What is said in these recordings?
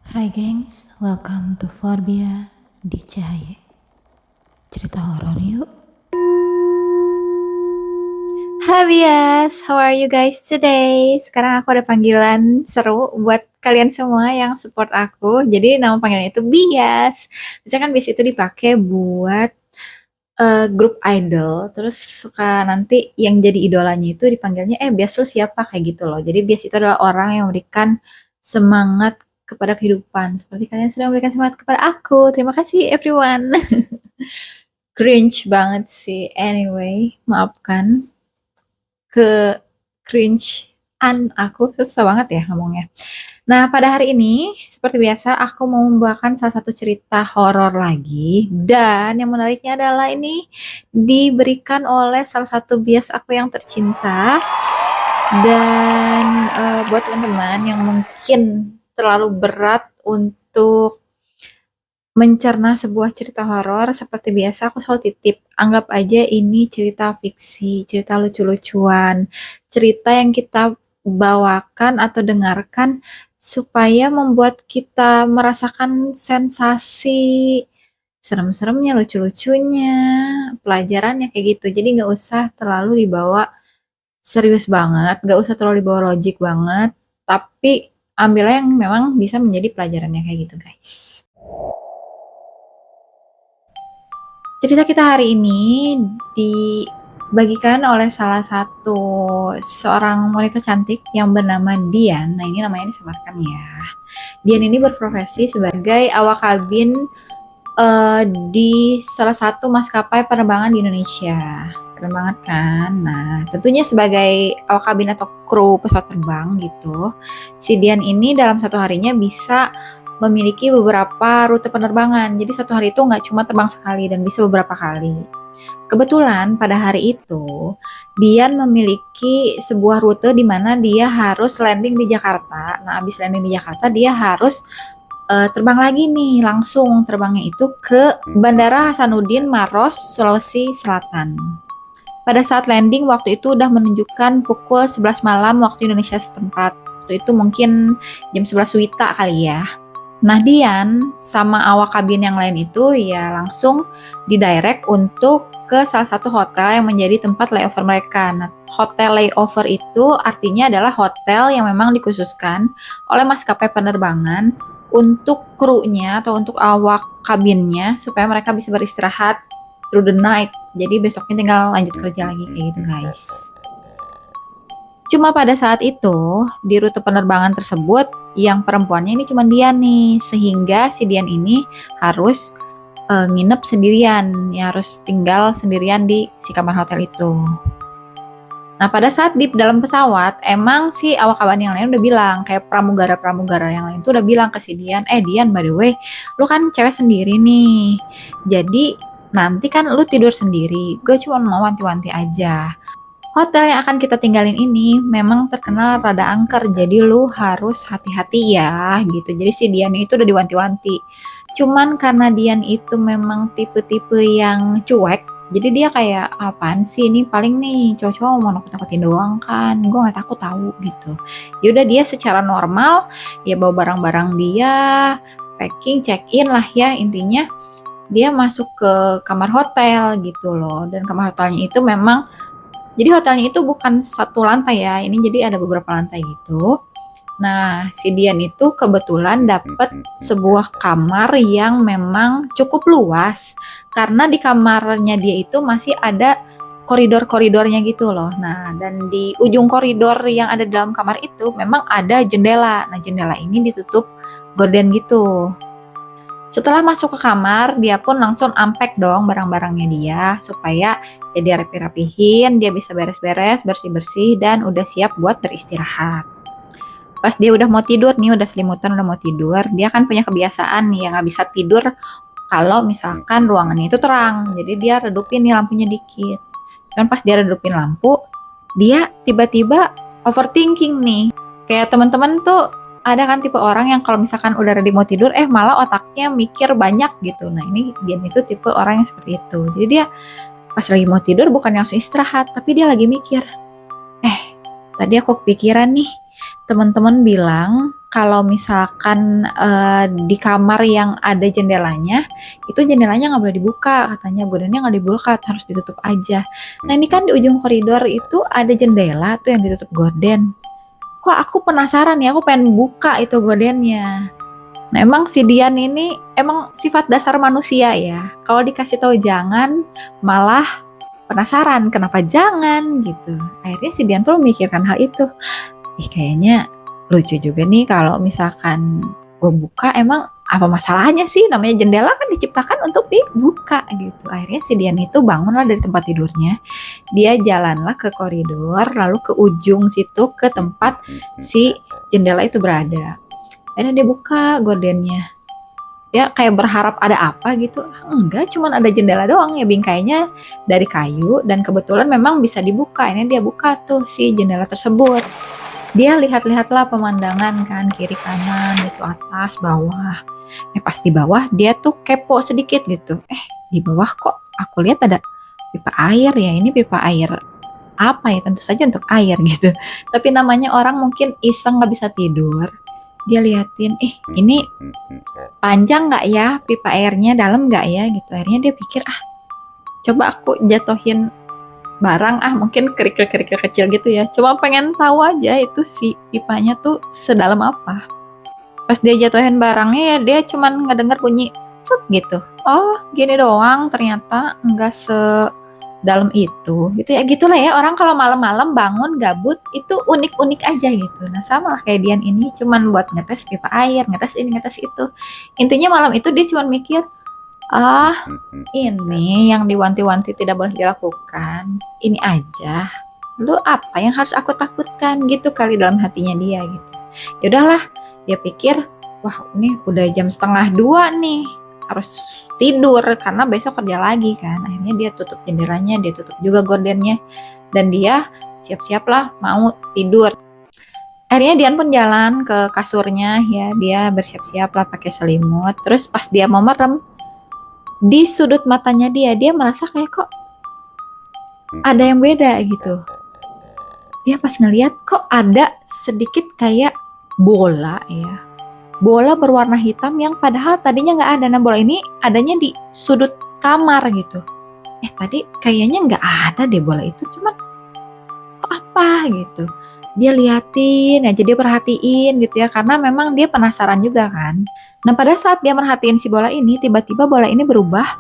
Hai gengs, welcome to Forbia di Cahaya. Cerita horor yuk. Hai Bias, how are you guys today? Sekarang aku ada panggilan seru buat kalian semua yang support aku. Jadi nama panggilannya itu Bias. Biasanya kan Bias itu dipakai buat grup idol. Terus suka nanti yang jadi idolanya itu dipanggilnya Bias lu siapa kayak gitu loh. Jadi Bias itu adalah orang yang memberikan semangat kepada kehidupan. Seperti kalian sudah memberikan semangat kepada aku. Terima kasih everyone. Cringe banget sih. Anyway, maafkan ke cringe-an aku susah banget ya ngomongnya. Nah, pada hari ini seperti biasa aku mau membawakan salah satu cerita horor lagi dan yang menariknya adalah ini diberikan oleh salah satu bias aku yang tercinta dan buat teman-teman yang mungkin terlalu berat untuk mencerna sebuah cerita horor seperti biasa aku selalu titip anggap aja ini cerita fiksi, cerita lucu-lucuan, cerita yang kita bawakan atau dengarkan supaya membuat kita merasakan sensasi serem-seremnya, lucu-lucunya, pelajarannya kayak gitu. Jadi nggak usah terlalu dibawa serius banget, nggak usah terlalu dibawa logik banget, tapi ambilnya yang memang bisa menjadi pelajarannya kayak gitu guys. Cerita kita hari ini dibagikan oleh salah satu seorang wanita cantik yang bernama Dian. Nah, ini namanya disamarkan ya. Dian ini berprofesi sebagai awak kabin di salah satu maskapai penerbangan di Indonesia. Keren banget kan? Nah, tentunya sebagai awak kabin atau kru pesawat terbang gitu, si Dian ini dalam satu harinya bisa memiliki beberapa rute penerbangan. Jadi satu hari itu nggak cuma terbang sekali dan bisa beberapa kali. Kebetulan pada hari itu Dian memiliki sebuah rute di mana dia harus landing di Jakarta. Nah, abis landing di Jakarta dia harus terbang lagi nih, langsung terbangnya itu ke Bandara Hasanuddin Maros, Sulawesi Selatan. Pada saat landing waktu itu udah menunjukkan pukul 11 malam waktu Indonesia setempat. Waktu itu mungkin jam 11 Wita kali ya. Nah, Dian sama awak kabin yang lain itu ya langsung didirect untuk ke salah satu hotel yang menjadi tempat layover mereka. Nah, hotel layover itu artinya adalah hotel yang memang dikhususkan oleh maskapai penerbangan untuk krunya atau untuk awak kabinnya supaya mereka bisa beristirahat through the night. Jadi besoknya tinggal lanjut kerja lagi kayak gitu, guys. Cuma pada saat itu, di rute penerbangan tersebut, yang perempuannya ini cuma Dian nih, sehingga si Dian ini harus nginep sendirian, ya harus tinggal sendirian di si kamar hotel itu. Nah, pada saat di dalam pesawat, emang si awak kabin yang lain udah bilang, kayak pramugara-pramugara yang lain tuh udah bilang ke si Dian, Dian, by the way, lu kan cewek sendiri nih, jadi nanti kan lu tidur sendiri, gue cuma mau wanti-wanti aja. Hotel yang akan kita tinggalin ini memang terkenal rada angker, jadi lu harus hati-hati ya gitu. Jadi si Dian itu udah diwanti-wanti. Cuman karena Dian itu memang tipe-tipe yang cuek, jadi dia kayak apaan sih ini paling nih cowok-cowok mau nakut-nakutin doang kan, gue nggak takut tahu gitu. Yaudah dia secara normal ya bawa barang-barang dia, packing, check in lah ya intinya. Dia masuk ke kamar hotel gitu loh, dan kamar hotelnya itu memang jadi hotelnya itu bukan satu lantai ya, ini jadi ada beberapa lantai gitu. Nah, si Dian itu kebetulan dapat sebuah kamar yang memang cukup luas karena di kamarnya dia itu masih ada koridor-koridornya gitu loh. Nah, dan di ujung koridor yang ada di dalam kamar itu memang ada jendela. Nah, jendela ini ditutup gorden gitu. Setelah masuk ke kamar, dia pun langsung unpack dong barang-barangnya dia supaya ya dia rapi-rapihin, dia bisa beres-beres, bersih-bersih dan udah siap buat beristirahat. Pas dia udah mau tidur nih, udah selimutan, udah mau tidur, dia kan punya kebiasaan nih yang nggak bisa tidur kalau misalkan ruangannya itu terang. Jadi dia redupin nih lampunya dikit. Cuman pas dia redupin lampu, dia tiba-tiba overthinking nih. Kayak teman-teman tuh ada kan tipe orang yang kalau misalkan udah ready mau tidur, malah otaknya mikir banyak gitu. Nah ini dia itu tipe orang yang seperti itu. Jadi dia pas lagi mau tidur bukan langsung istirahat, tapi dia lagi mikir, tadi aku kepikiran nih, teman-teman bilang kalau misalkan di kamar yang ada jendelanya, itu jendelanya nggak boleh dibuka, katanya gordennya nggak dibuka, harus ditutup aja. Nah ini kan di ujung koridor itu ada jendela tuh yang ditutup gorden. Kok aku penasaran ya, aku pengen buka itu gordennya. Nah emang si Dian ini emang sifat dasar manusia ya. Kalau dikasih tahu jangan, malah penasaran kenapa jangan gitu. Akhirnya si Dian pun memikirkan hal itu. Ih kayaknya lucu juga nih kalau misalkan gue buka, emang apa masalahnya sih, namanya jendela kan diciptakan untuk dibuka gitu. Akhirnya si Dian itu bangunlah dari tempat tidurnya, dia jalanlah ke koridor lalu ke ujung situ ke tempat si jendela itu berada. Akhirnya dia buka gordennya, dia kayak berharap ada apa gitu. Enggak, cuman ada jendela doang ya, bingkainya dari kayu dan kebetulan memang bisa dibuka. Ini dia buka tuh si jendela tersebut. Dia lihat-lihatlah pemandangan kan, kiri kanan gitu, atas bawah. Pas di bawah dia tuh kepo sedikit gitu. Di bawah kok aku lihat ada pipa air ya, ini pipa air apa ya, tentu saja untuk air gitu. Tapi namanya orang mungkin iseng nggak bisa tidur, dia liatin, ini panjang nggak ya pipa airnya, dalam nggak ya gitu. Akhirnya dia pikir, coba aku jatuhin barang, mungkin kerikil-kerikil kecil gitu ya, cuma pengen tahu aja itu si pipanya tuh sedalam apa. Pas dia jatuhin barangnya ya, dia cuman ngedenger bunyi pluk gitu. Oh gini doang, ternyata nggak sedalam itu gitu ya. Gitulah ya, orang kalau malam-malam bangun gabut itu unik-unik aja gitu. Nah sama lah kayak Dian ini, cuman buat ngetes pipa air, ngetes ini ngetes itu. Intinya malam itu dia cuman mikir, ini yang diwanti-wanti tidak boleh dilakukan, ini aja. Lu apa yang harus aku takutkan gitu kali dalam hatinya dia gitu. Ya udahlah, dia pikir, wah ini udah jam 1:30 nih, harus tidur karena besok kerja lagi kan. Akhirnya dia tutup jendelanya, dia tutup juga gordennya, dan dia siap-siap lah mau tidur. Akhirnya Dian pun jalan ke kasurnya ya, dia bersiap-siap lah pakai selimut. Terus pas dia mau merem, di sudut matanya dia merasa kayak kok ada yang beda gitu. Dia pas ngeliat kok ada sedikit kayak bola ya, bola berwarna hitam yang padahal tadinya nggak ada. Nah bola ini adanya di sudut kamar gitu. Tadi kayaknya nggak ada deh bola itu, cuma kok apa gitu. Dia liatin aja, dia perhatiin gitu ya, karena memang dia penasaran juga kan. Nah pada saat dia merhatiin si bola ini, tiba-tiba bola ini berubah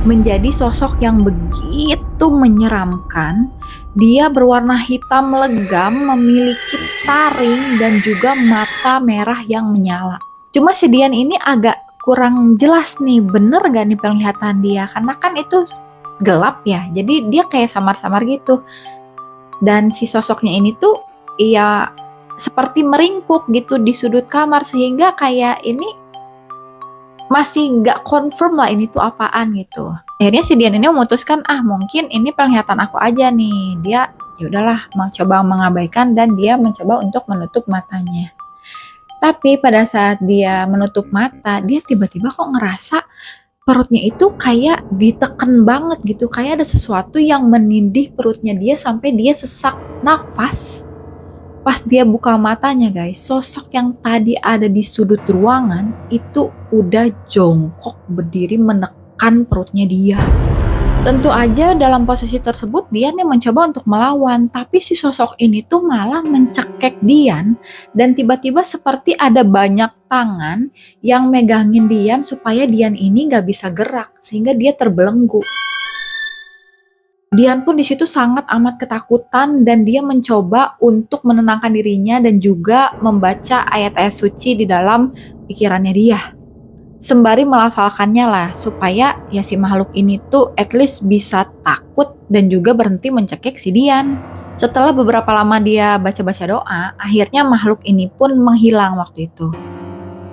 menjadi sosok yang begitu menyeramkan. Dia berwarna hitam legam, memiliki taring dan juga mata merah yang menyala. Cuma si Dian ini agak kurang jelas nih, bener gak nih penglihatan dia, karena kan itu gelap ya, jadi dia kayak samar-samar gitu. Dan si sosoknya ini tuh ya seperti meringkuk gitu di sudut kamar, sehingga kayak ini masih nggak confirm lah ini tuh apaan gitu. Akhirnya si Dian ini memutuskan, mungkin ini penglihatan aku aja nih. Dia ya udahlah mau coba mengabaikan dan dia mencoba untuk menutup matanya. Tapi pada saat dia menutup mata, dia tiba-tiba kok ngerasa perutnya itu kayak diteken banget gitu, kayak ada sesuatu yang menindih perutnya dia sampai dia sesak nafas. Pas dia buka matanya guys, sosok yang tadi ada di sudut ruangan itu udah jongkok berdiri menekan perutnya dia. Tentu aja dalam posisi tersebut Dian yang mencoba untuk melawan, tapi si sosok ini tuh malah mencekek Dian, dan tiba-tiba seperti ada banyak tangan yang megangin Dian supaya Dian ini gak bisa gerak, sehingga dia terbelenggu. Dian pun di situ sangat amat ketakutan dan dia mencoba untuk menenangkan dirinya dan juga membaca ayat-ayat suci di dalam pikirannya dia. Sembari melafalkannya lah supaya ya si makhluk ini tuh at least bisa takut dan juga berhenti mencekik si Dian. Setelah beberapa lama dia baca-baca doa, akhirnya makhluk ini pun menghilang waktu itu.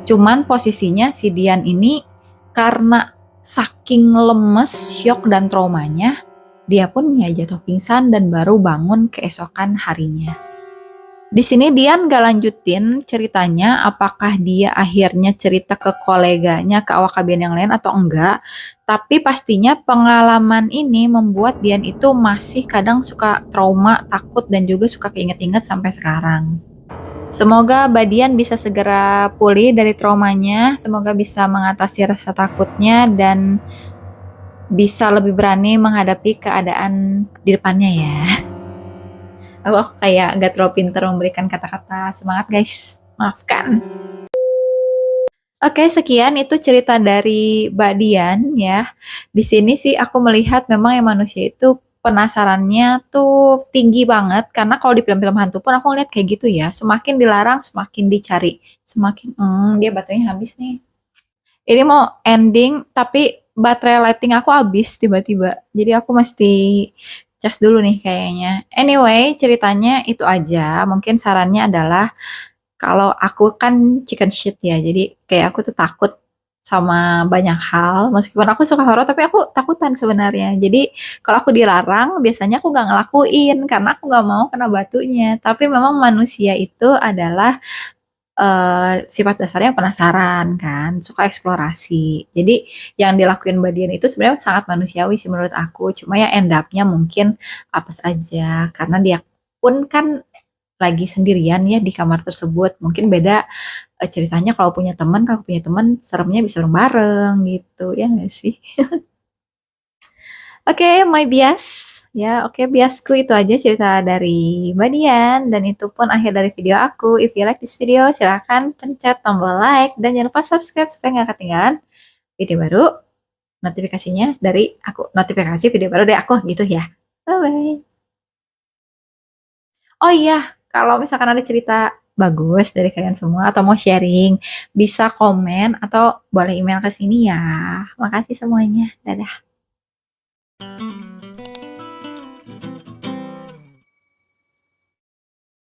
Cuman posisinya si Dian ini karena saking lemes, syok dan traumanya, dia pun ya jatuh pingsan dan baru bangun keesokan harinya. Di sini Dian gak lanjutin ceritanya apakah dia akhirnya cerita ke koleganya, ke awak kabin yang lain atau enggak. Tapi pastinya pengalaman ini membuat Dian itu masih kadang suka trauma, takut dan juga suka keinget-inget sampai sekarang. Semoga Badian bisa segera pulih dari traumanya, semoga bisa mengatasi rasa takutnya dan bisa lebih berani menghadapi keadaan di depannya ya. Aku kayak gak terlalu pintar memberikan kata-kata semangat guys, maafkan. Oke, sekian itu cerita dari Mbak Dian ya. Di sini sih aku melihat memang yang manusia itu penasarannya tuh tinggi banget karena kalau di film-film hantu pun aku ngeliat kayak gitu ya. Semakin dilarang, semakin dicari. Semakin, dia baterainya habis nih. Ini mau ending tapi baterai lighting aku habis tiba-tiba. Jadi aku mesti cas dulu nih kayaknya. Anyway, ceritanya itu aja. Mungkin sarannya adalah kalau aku kan chicken shit ya, jadi kayak aku tuh takut sama banyak hal. Meskipun aku suka horor, tapi aku takutan sebenarnya. Jadi kalau aku dilarang, biasanya aku nggak ngelakuin karena aku nggak mau kena batunya. Tapi memang manusia itu adalah sifat dasarnya penasaran kan, suka eksplorasi. Jadi yang dilakuin Mbak Dian itu sebenarnya sangat manusiawi sih menurut aku. Cuma ya end up-nya mungkin apes aja karena dia pun kan lagi sendirian ya di kamar tersebut. Mungkin beda ceritanya kalau punya teman seremnya bisa bareng-bareng gitu ya nggak sih? Oke, my bias. Ya, oke, biasku itu aja cerita dari Mbak Dian. Dan itu pun akhir dari video aku. If you like this video, silahkan pencet tombol like. Dan jangan lupa subscribe supaya nggak ketinggalan video baru. Notifikasinya dari aku. Notifikasi video baru dari aku gitu ya. Bye-bye. Oh iya, kalau misalkan ada cerita bagus dari kalian semua atau mau sharing, bisa komen atau boleh email ke sini ya. Makasih semuanya. Dadah.